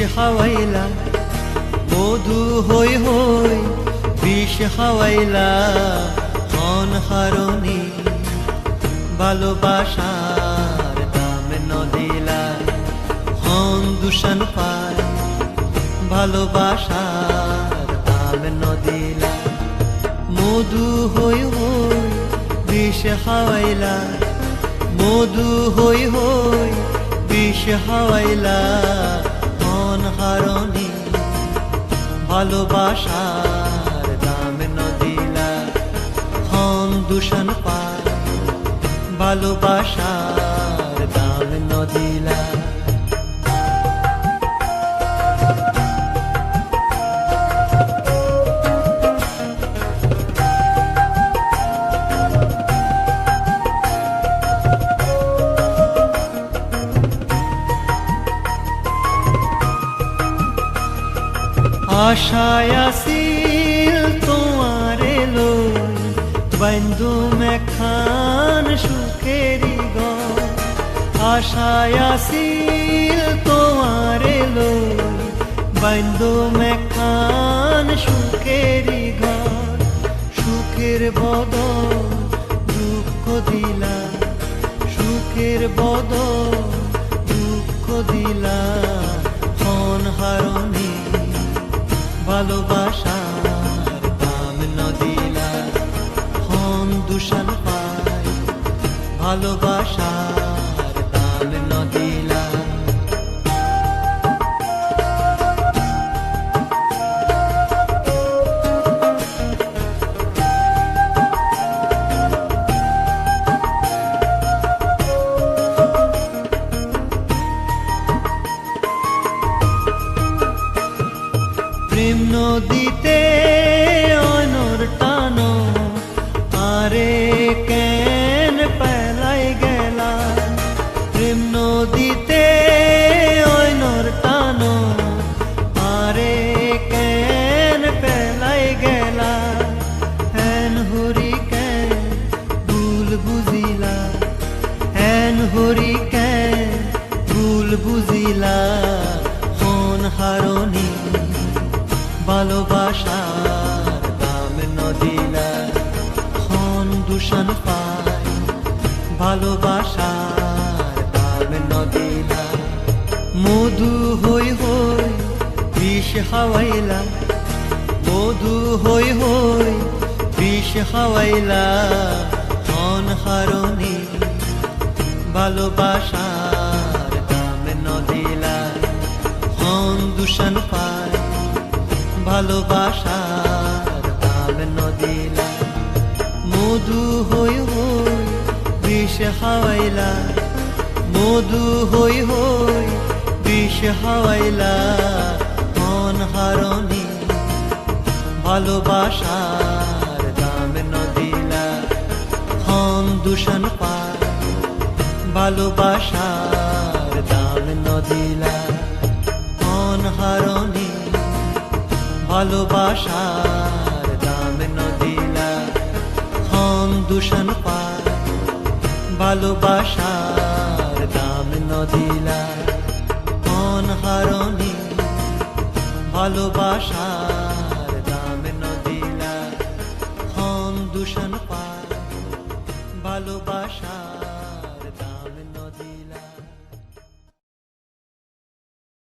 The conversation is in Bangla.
খাওয়াইলা মধু হই হই বিষ খাওয়াইলা মন হারণী ভালোবাসার দাম নদিলা হন দূষণ পায় ভালোবাসার দাম নদিলা মধু হই হই বিষ খাওয়াইলা মধু হই হই বিষ খাওয়াইলা মন হারণী ভালোবাসার দাম নদিলা হন দূষণ পায় ভালোবাসার দাম নদিলা আশায় আসিল তোমারে লই বন্ধু মেখান সুখেরি ঘর আশায় আসিল তোমারে লই বন্ধু মেখান সুখেরি ঘর সুখের বদল দুঃখ দিলা সুখের বদল দুঃখ দিলা হন হারণী ভালোবাসার দাম নদিলা হন দূষণ পায় ভালোবাসার দাম নদিলা প্রেম নদীতে অনর টানো আরে কেন পেলাই গেলা প্রেম নদীতে অনর টানো আরে কেন পেলাই গেলা হেন হরি কেন ভুল বুঝিলা হেন হরি কেন ভুল বুঝিলা হন হারণী ভালোবাসার দাম নদিলা হন দূষণ পায় ভালোবাসার দাম নদিলা মধু হই হই বিষ খাওয়াইলা মধু হই হই বিষ খাওয়াইলা হন হারণী ভালোবাসার দাম নদিলা হন দূষণ পায় ভালোবাসার দাম নদিলা মধু হই হই বিষ খাওয়াইলা মধু হই হই বিষ খাওয়াইলা মন হারণী ভালোবাসার দাম নদিলা হন দূষণ পায় ভালোবাসার দাম নদিলা হন হারণী ভালোবাসার দাম নদিলা হন দূষণ পায় ভালোবাসার দাম নদিলা হন হারণী ভালোবাসার দাম নদিলা হন দূষণ পায় ভালোবাসা